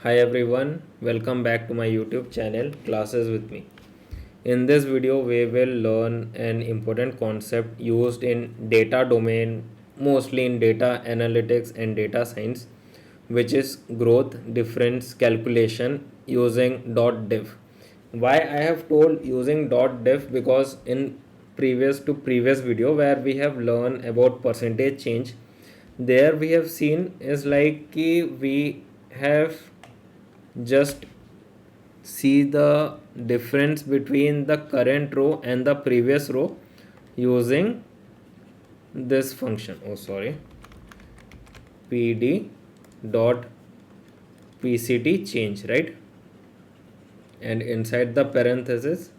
Hi everyone, welcome back to my YouTube channel Classes with me. In this video we will learn an important concept used in data domain, mostly in data analytics and data science, which is growth difference calculation using .diff. Why I have told using .diff? Because in previous video where we have learned about percentage change, there we have seen is like we have just see the difference between the current row and the previous row using this function. Oh, sorry, pd dot pct change, right? And inside the parenthesis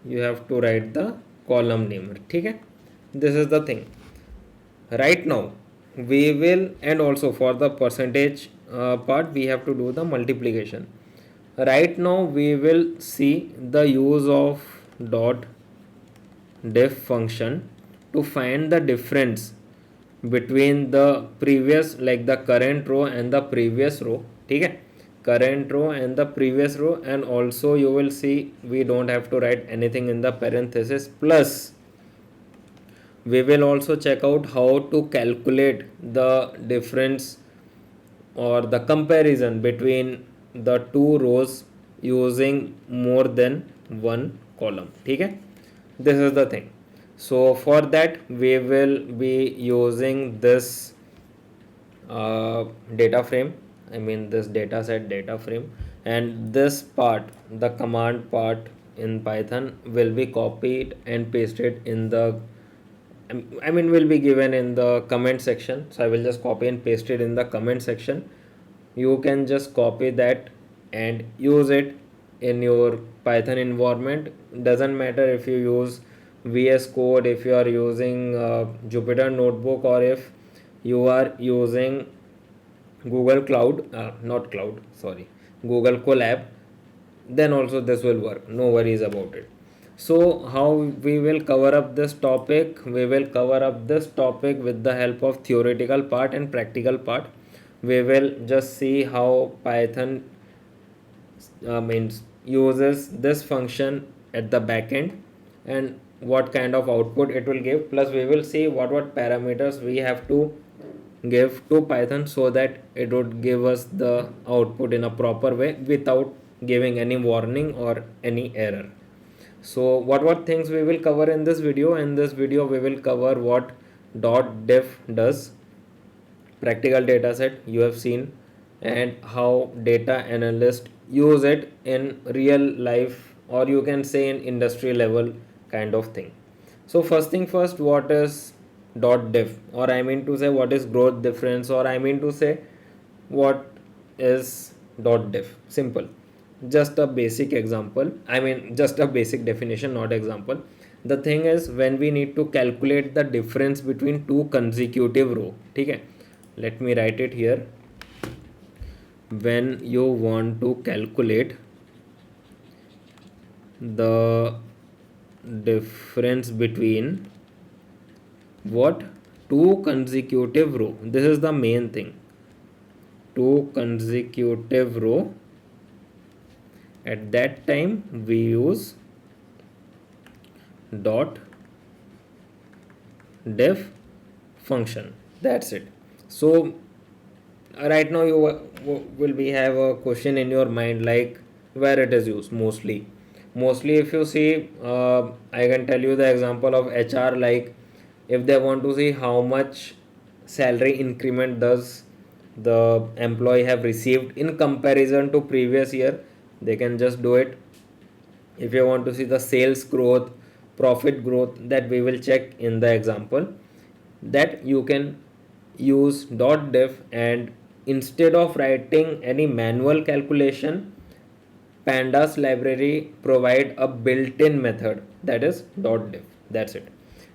you have to write the column name. Okay, this is the thing. Right now we will, and also for the percentage part we have to do the multiplication. Right now we will see the use of dot diff function to find the difference between the previous, like the current row and the previous row. Okay, current row and the previous row, and also you will see we don't have to write anything in the parenthesis. Plus we will also check out how to calculate the difference or the comparison between the two rows using more than one column. Okay, this is the thing. So for that we will be using this data frame, this data set data frame, and this part, the command part in Python, will be copied and pasted in the will be given in the comment section. So I will just copy and paste it in the comment section. You can just copy that and use it in your Python environment. Doesn't matter if you use VS Code, if you are using Jupyter Notebook, or if you are using Google Cloud, not Cloud, sorry, Google Colab, then also this will work. No worries about it. So how we will cover up this topic? We will cover up this topic with the help of theoretical part and practical part. We will just see how Python uses this function at the back end and what kind of output it will give. Plus we will see what parameters we have to give to Python so that it would give us the output in a proper way without giving any warning or any error. So what things we will cover in this video? In this video we will cover what .diff does, practical data set you have seen, and how data analysts use it in real life, or you can say in industry level kind of thing. So first thing first, what is .diff, or I mean to say what is growth difference, or I mean to say what is .diff? Simple, just a basic example, just a basic definition, not example. The thing is, when we need to calculate the difference between two consecutive row, okay, let me write it here. When you want to calculate the difference between what two consecutive row, this is the main thing, two consecutive row, at that time we use .diff function. That's it. So right now you will be have a question in your mind, like where it is used mostly. If you see, I can tell you the example of HR. Like if they want to see how much salary increment does the employee have received in comparison to previous year, they can just do it. If you want to see the sales growth, profit growth, that we will check in the example, that you can use .diff, and instead of writing any manual calculation, pandas library provide a built-in method, that is .diff. That's it.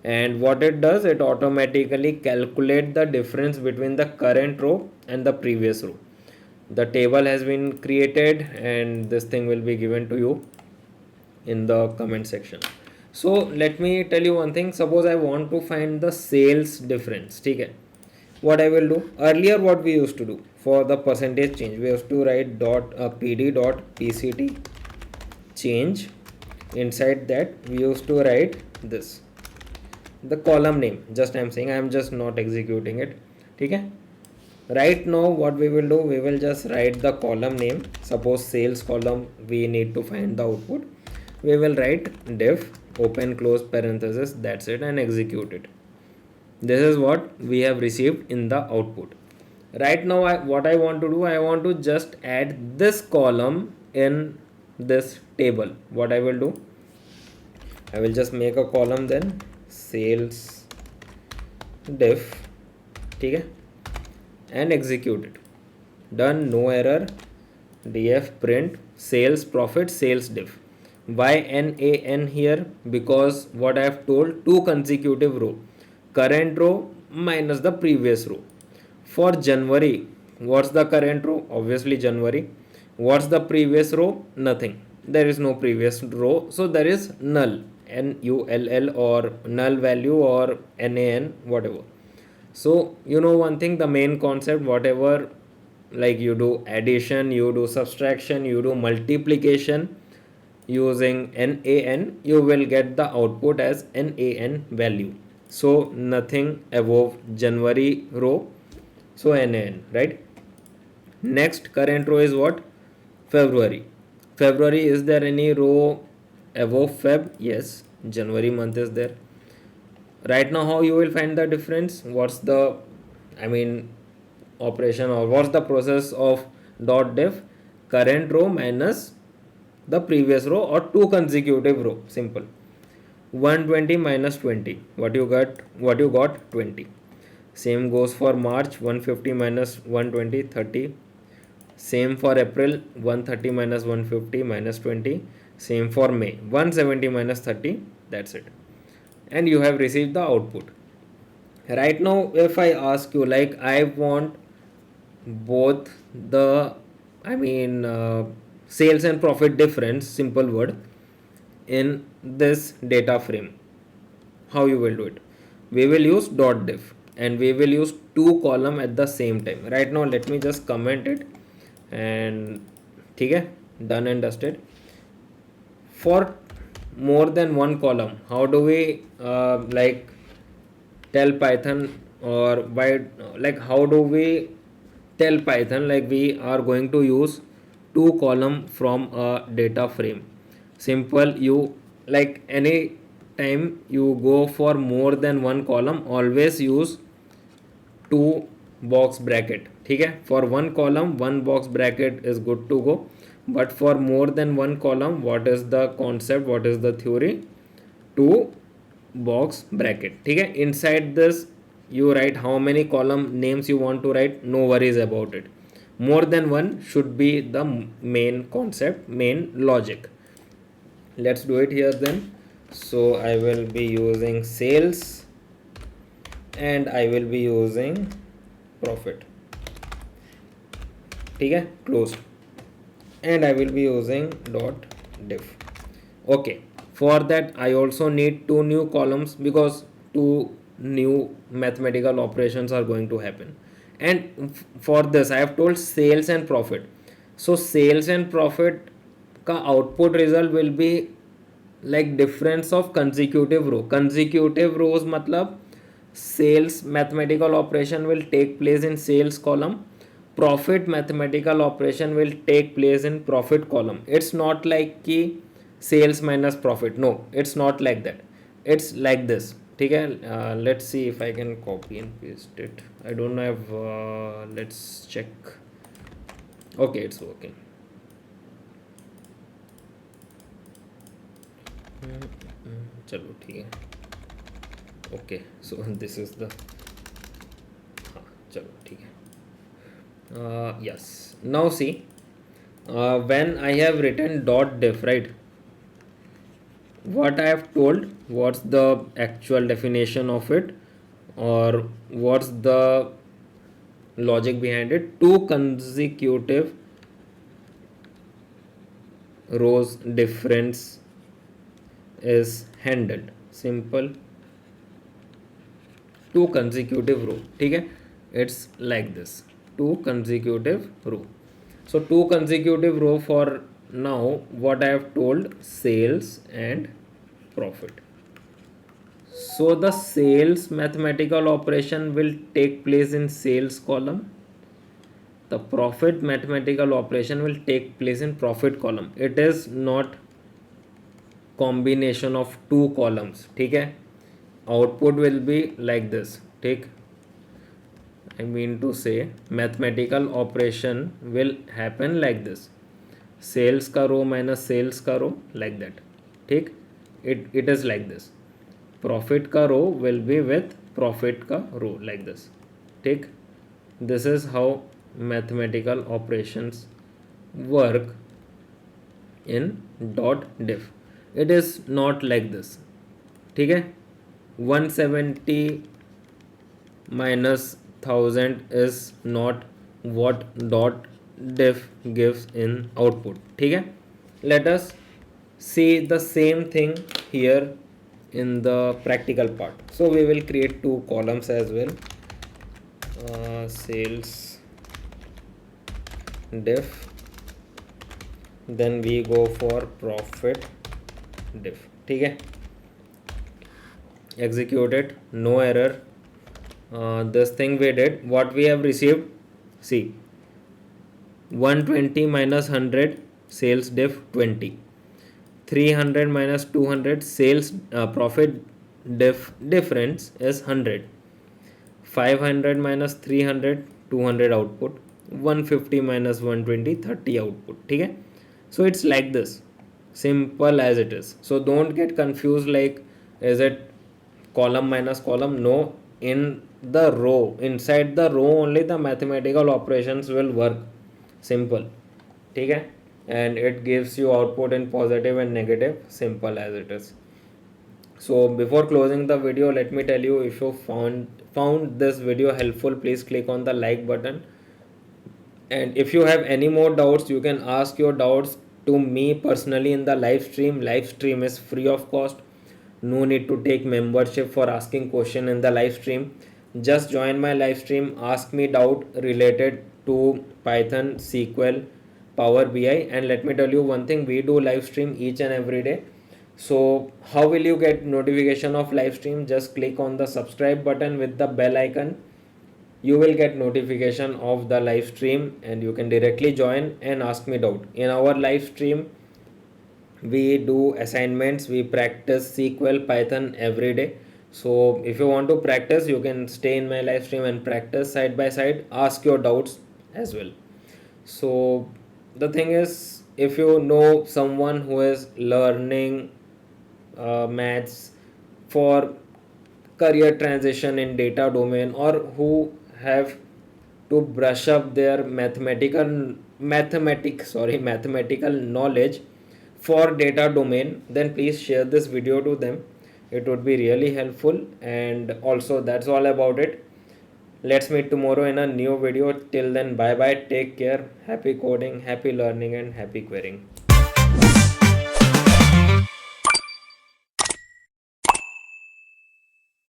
And what it does, it automatically calculate the difference between the current row and the previous row. The table has been created and this thing will be given to you in the comment section. So let me tell you one thing. Suppose I want to find the sales difference. Okay, what I will do, earlier what we used to do, for the percentage change, we have to write pd dot pct change. Inside that we used to write this, the column name. Just I'm saying, I'm just not executing it. Okay. Right now what we will do, we will just write the column name. Suppose sales column, we need to find the output. We will write diff open close parenthesis, that's it, and execute it. This is what we have received in the output. Right now what I want to do, I want to just add this column in this table. What I will do, I will just make a column, then sales diff, okay, and execute it. Done, no error. Df print sales profit sales diff. Why NaN here? Because what I have told, two consecutive row, current row minus the previous row. For January, what's the current row? Obviously January. What's the previous row? Nothing. There is no previous row, so there is null, NULL, or null value, or NaN, whatever. So you know one thing, the main concept, whatever, like you do addition, you do subtraction, you do multiplication using NaN, you will get the output as NaN value. So nothing above January row, so NaN, right? Next current row is what? February. February, is there any row above Feb? Yes, January month is there. Right now how you will find the difference? What's the, I mean, operation, or what's the process of dot diff? Current row minus the previous row, or two consecutive row. Simple. 120 minus 20, what you got? 20. Same goes for March. 150 minus 120, 30. Same for April. 130 minus 150 minus 20. Same for May. 170 minus 30, that's it, and you have received the output. Right now if I ask you, like, I want both the, I mean, sales and profit difference, simple word, in this data frame, how you will do it? We will use dot diff, and we will use two column at the same time. Right now let me just comment it, and okay, done and dusted. For more than one column, how do we like tell Python, or by, like, how do we tell Python like we are going to use two column from a data frame? Simple, you, like, any time you go for more than one column, always use two box bracket. Okay, for one column one box bracket is good to go, but for more than one column, what is the concept, what is the theory? Two box bracket. Okay, inside this you write how many column names you want to write, no worries about it. More than one should be the main concept, main logic. Let's do it here then. So I will be using sales, and I will be using profit. Okay, closed. And I will be using dot diff. Okay, for that I also need two new columns, because two new mathematical operations are going to happen. And for this I have told sales and profit. So sales and profit ka output result will be like difference of consecutive row. Consecutive rows matlab sales mathematical operation will take place in sales column, profit mathematical operation will take place in profit column. It's not like ki sales minus profit, no, it's not like that, it's like this. Okay, let's see if I can copy and paste it. I don't have let's check. Okay, it's working. चलो ठीक है. Okay, so this is the, चलो ठीक है. Yes, now see, when I have written dot diff, right, what I have told, what's the actual definition of it, or what's the logic behind it? Two consecutive rows difference is handled. Simple, two consecutive row. ठीक है, it's like this. two consecutive row. So two consecutive row for now what I have told, sales and profit. So the sales mathematical operation will take place in sales column. The profit mathematical operation will take place in profit column. It is not combination of two columns. ठीक है, output will be like this. ठीक, I mean to say mathematical operation will happen like this, sales का row minus sales का row, like that. ठीक, it is like this. Profit का row will be with profit का row, like this. ठीक, this is how mathematical operations work in dot diff. It is not like this. ठीक है, 170 minus 1000 is not what dot diff gives in output. ठीक है, let us see the same thing here in the practical part. So we will create two columns as well, sales diff, then we go for profit diff. ठीक है, execute it, no error. This thing we did, what we have received, see, 120 minus 100 sales diff 20, 300 minus 200 sales profit diff difference is 100, 500 minus 300 200 output, 150 minus 120 30 output. ठीक है, so it's like this, simple as it is. So don't get confused like is it column minus column. No, in the row, inside the row only the mathematical operations will work. Simple. ठीक है, and it gives you output in positive and negative, simple as it is. So before closing the video, let me tell you, if you found this video helpful, please click on the like button, and if you have any more doubts you can ask your doubts to me personally in the live stream. Live stream is free of cost, no need to take membership for asking question in the live stream. Just join my live stream, ask me doubt related to Python, SQL, Power BI, and let me tell you one thing, we do live stream each and every day. So how will you get notification of live stream? Just click on the subscribe button with the bell icon, you will get notification of the live stream and you can directly join and ask me doubt. In our live stream we do assignments, we practice SQL, Python every day. So if you want to practice, you can stay in my live stream and practice side by side, ask your doubts as well. So the thing is, if you know someone who is learning maths for career transition in data domain, or who have to brush up their mathematical knowledge for data domain, then please share this video to them, it would be really helpful. And also that's all about it. Let's meet tomorrow in a new video. Till then, bye bye, take care, happy coding, happy learning, and happy querying.